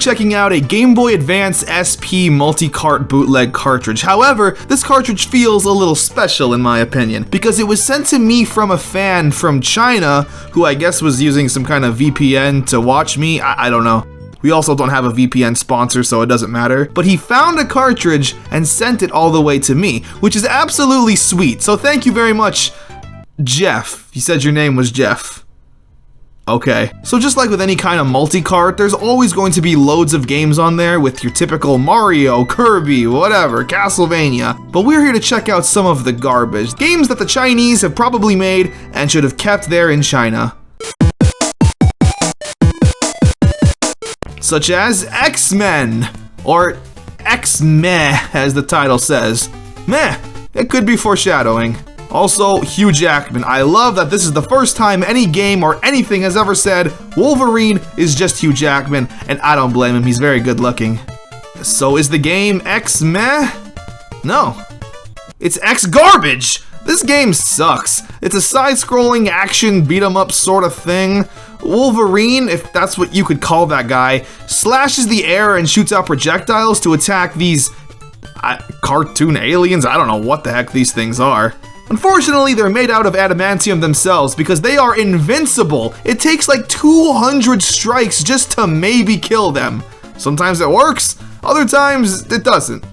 checking out a Game Boy Advance SP multi-cart bootleg cartridge. However, this cartridge feels a little special in my opinion, because it was sent to me from a fan from China, who I guess was using some kind of VPN to watch me. I don't know. We also don't have a VPN sponsor, so it doesn't matter. But he found a cartridge and sent it all the way to me, which is absolutely sweet. So thank you very much, Jeff. You said your name was Jeff. Okay. So just like with any kind of multi-cart, there's always going to be loads of games on there with your typical Mario, Kirby, whatever, Castlevania. But we're here to check out some of the garbage. Games that the Chinese have probably made and should have kept there in China. Such as XMen, or XMen as the title says. Meh, it could be foreshadowing. Also, Hugh Jackman. I love that this is the first time any game or anything has ever said Wolverine is just Hugh Jackman, and I don't blame him, he's very good looking. So is the game X-Meh? No. It's X-Garbage! This game sucks. It's a side-scrolling action beat-em-up sort of thing. Wolverine, if that's what you could call that guy, slashes the air and shoots out projectiles to attack these cartoon aliens. I don't know what the heck these things are. Unfortunately, they're made out of adamantium themselves because they are invincible. It takes like 200 strikes just to maybe kill them. Sometimes it works, other times it doesn't.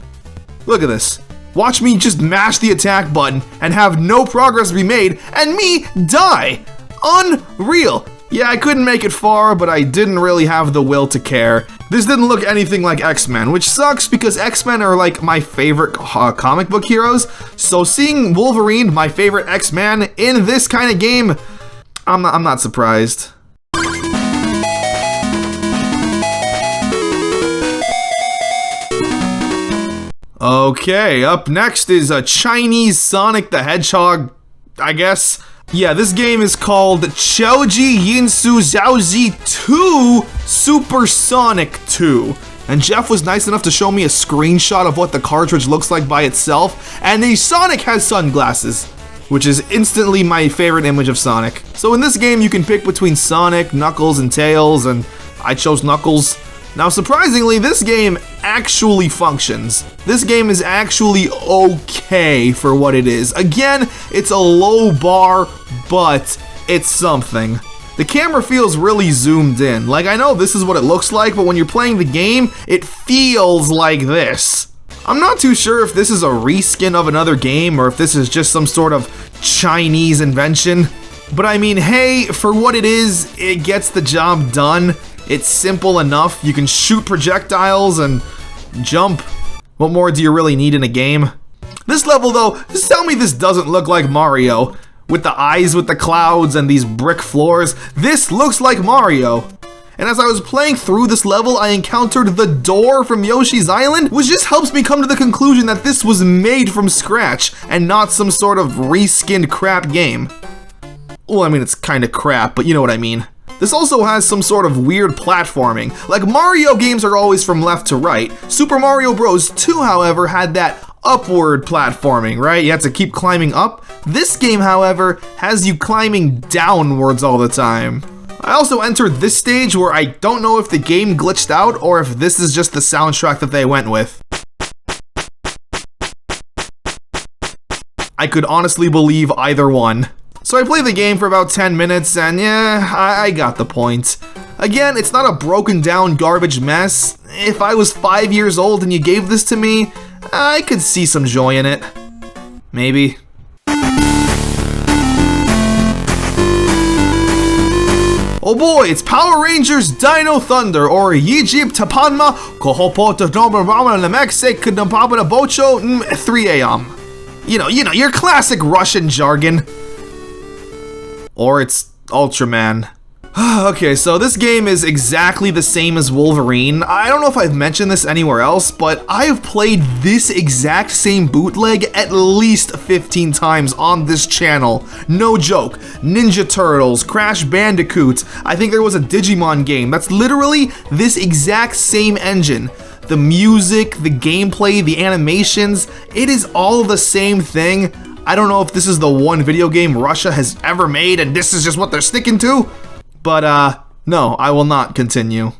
Look at this. Watch me just mash the attack button and have no progress be made and me die. Unreal. Yeah, I couldn't make it far, but I didn't really have the will to care. This didn't look anything like X-Men, which sucks because X-Men are like my favorite comic book heroes. So seeing Wolverine, my favorite X-Man, in this kind of game, I'm not surprised. Okay, up next is a Chinese Sonic the Hedgehog, I guess. Yeah, this game is called Qiaoji Yinsu Xiaoji 2 Super Sonic 2. And Jeff was nice enough to show me a screenshot of what the cartridge looks like by itself, and the Sonic has sunglasses, which is instantly my favorite image of Sonic. So in this game you can pick between Sonic, Knuckles, and Tails, and I chose Knuckles. Now surprisingly, this game actually functions. This game is actually okay for what it is. Again, it's a low bar, but it's something. The camera feels really zoomed in. Like, I know this is what it looks like, but when you're playing the game, it feels like this. I'm not too sure if this is a reskin of another game or if this is just some sort of Chinese invention. But I mean, hey, for what it is, it gets the job done. It's simple enough. You can shoot projectiles and jump. What more do you really need in a game? This level though, just tell me this doesn't look like Mario. With the eyes with the clouds and these brick floors, this looks like Mario. And as I was playing through this level, I encountered the door from Yoshi's Island, which just helps me come to the conclusion that this was made from scratch and not some sort of reskinned crap game. Well, I mean, it's kinda crap, but you know what I mean. This also has some sort of weird platforming. Like Mario games are always from left to right. Super Mario Bros. 2, however, had that upward platforming, right? You have to keep climbing up. This game, however, has you climbing downwards all the time. I also entered this stage where I don't know if the game glitched out or if this is just the soundtrack that they went with. I could honestly believe either one. So I played the game for about 10 minutes and yeah, I got the point. Again, it's not a broken down garbage mess. If I was 5 years old and you gave this to me, I could see some joy in it. Maybe. Oh boy, it's Power Rangers Dino Thunder, or Yijib Tapanma Kohopota Dobrama Namexe Knampabana Bocho 3 AM. You know, your classic Russian jargon. Or it's Ultraman. Okay, so this game is exactly the same as Wolverine. I don't know if I've mentioned this anywhere else, but I have played this exact same bootleg at least 15 times on this channel. No joke. Ninja Turtles, Crash Bandicoot, I think there was a Digimon game. That's literally this exact same engine. The music, the gameplay, the animations, it is all the same thing. I don't know if this is the one video game Russia has ever made and this is just what they're sticking to. But, no, I will not continue.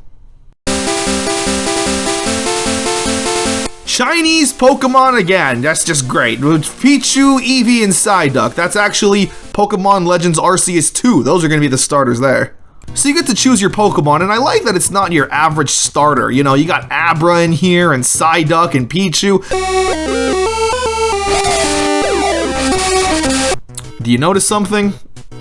Chinese Pokemon again. That's just great. Pichu, Eevee, and Psyduck. That's actually Pokemon Legends Arceus 2. Those are going to be the starters there. So you get to choose your Pokemon, and I like that it's not your average starter. You know, you got Abra in here, and Psyduck, and Pichu. Do you notice something?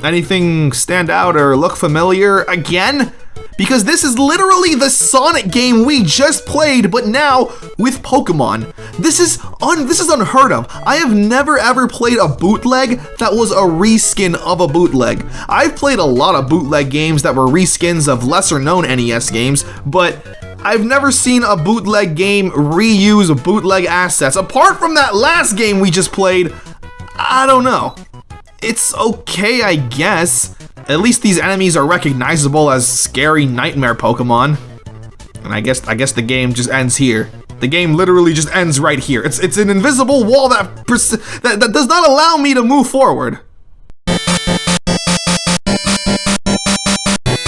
Anything stand out or look familiar again? Because this is literally the Sonic game we just played, but now with Pokemon. This is unheard of. I have never ever played a bootleg that was a reskin of a bootleg. I've played a lot of bootleg games that were reskins of lesser known NES games, but I've never seen a bootleg game reuse bootleg assets. Apart from that last game we just played, I don't know. It's okay, I guess. At least these enemies are recognizable as scary nightmare Pokemon. And I guess the game just ends here. The game literally just ends right here. It's an invisible wall that does not allow me to move forward.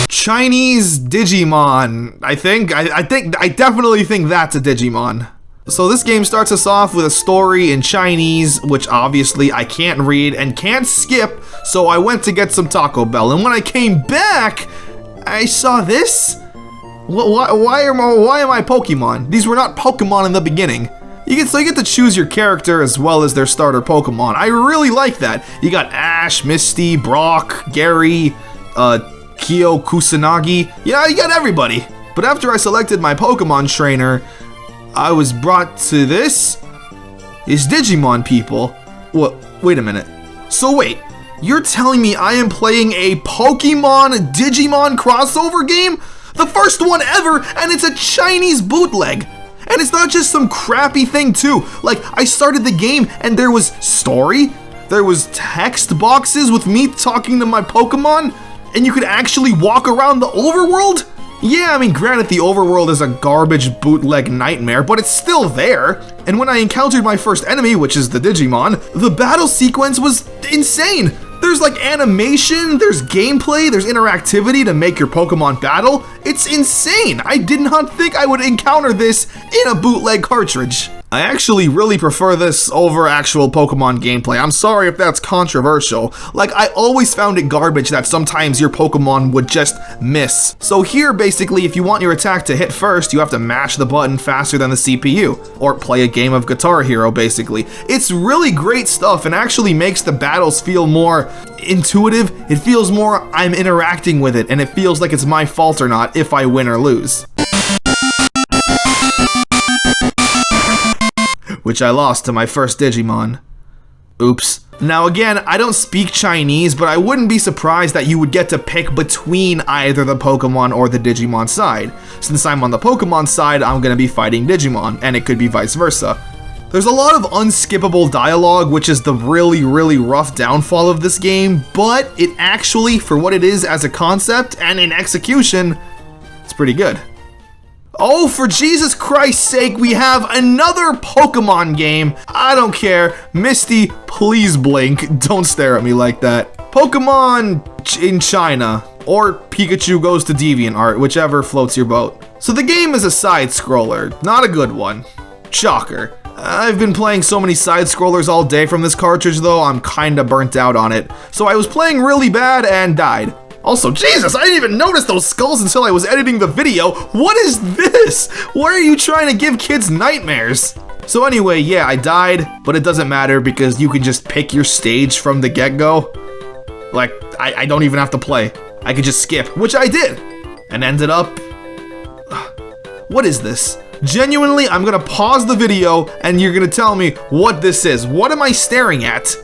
Chinese Digimon, I think. I definitely think that's a Digimon. So this game starts us off with a story in Chinese, which obviously I can't read and can't skip, so I went to get some Taco Bell, and when I came back, I saw this? Why am I Pokemon? These were not Pokemon in the beginning. You get to choose your character as well as their starter Pokemon. I really like that. You got Ash, Misty, Brock, Gary, Kyo, Kusanagi. Yeah, you got everybody. But after I selected my Pokemon trainer, I was brought to this. Is Digimon people. What? Wait a minute. So wait, you're telling me I am playing a Pokemon Digimon crossover game? The first one ever, and it's a Chinese bootleg. And it's not just some crappy thing too. Like, I started the game and there was story, there was text boxes with me talking to my Pokemon, and you could actually walk around the overworld? Yeah, I mean, granted the overworld is a garbage bootleg nightmare, but it's still there. And when I encountered my first enemy, which is the Digimon, the battle sequence was insane. There's like animation, there's gameplay, there's interactivity to make your Pokemon battle. It's insane. I did not think I would encounter this in a bootleg cartridge. I actually really prefer this over actual Pokemon gameplay. I'm sorry if that's controversial. Like, I always found it garbage that sometimes your Pokemon would just miss. So here, basically, if you want your attack to hit first, you have to mash the button faster than the CPU, or play a game of Guitar Hero, basically. It's really great stuff and actually makes the battles feel more intuitive. It feels more I'm interacting with it, and it feels like it's my fault or not if I win or lose. Which I lost to my first Digimon. Oops. Now again, I don't speak Chinese, but I wouldn't be surprised that you would get to pick between either the Pokemon or the Digimon side. Since I'm on the Pokemon side, I'm gonna be fighting Digimon, and it could be vice versa. There's a lot of unskippable dialogue, which is the really, really rough downfall of this game, but it actually, for what it is as a concept and in execution, it's pretty good. Oh, for Jesus Christ's sake, we have another Pokemon game. I don't care. Misty, please blink. Don't stare at me like that. Pokemon in China, or Pikachu Goes to DeviantArt, whichever floats your boat. So the game is a side-scroller, not a good one. Shocker. I've been playing so many side-scrollers all day from this cartridge though, I'm kinda burnt out on it. So I was playing really bad and died. Also, Jesus, I didn't even notice those skulls until I was editing the video. What is this? Why are you trying to give kids nightmares? So anyway, yeah, I died, but it doesn't matter because you can just pick your stage from the get-go. Like, I don't even have to play. I could just skip, which I did, and ended up... What is this? Genuinely, I'm gonna pause the video and you're gonna tell me what this is. What am I staring at?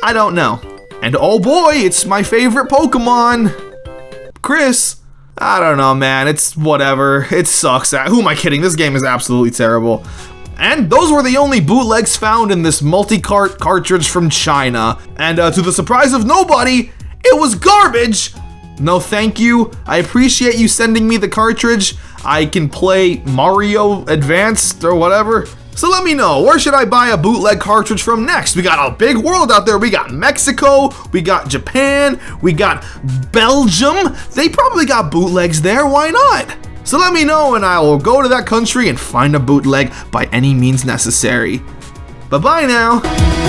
I don't know. And oh boy, it's my favorite Pokemon! Chris. I don't know, man, it's whatever. It sucks. Who am I kidding? This game is absolutely terrible. And those were the only bootlegs found in this multi-cart cartridge from China. And to the surprise of nobody, it was garbage! No thank you. I appreciate you sending me the cartridge. I can play Mario Advanced or whatever. So let me know, where should I buy a bootleg cartridge from next? We got a big world out there. We got Mexico, we got Japan, we got Belgium. They probably got bootlegs there, why not? So let me know and I will go to that country and find a bootleg by any means necessary. Bye-bye now.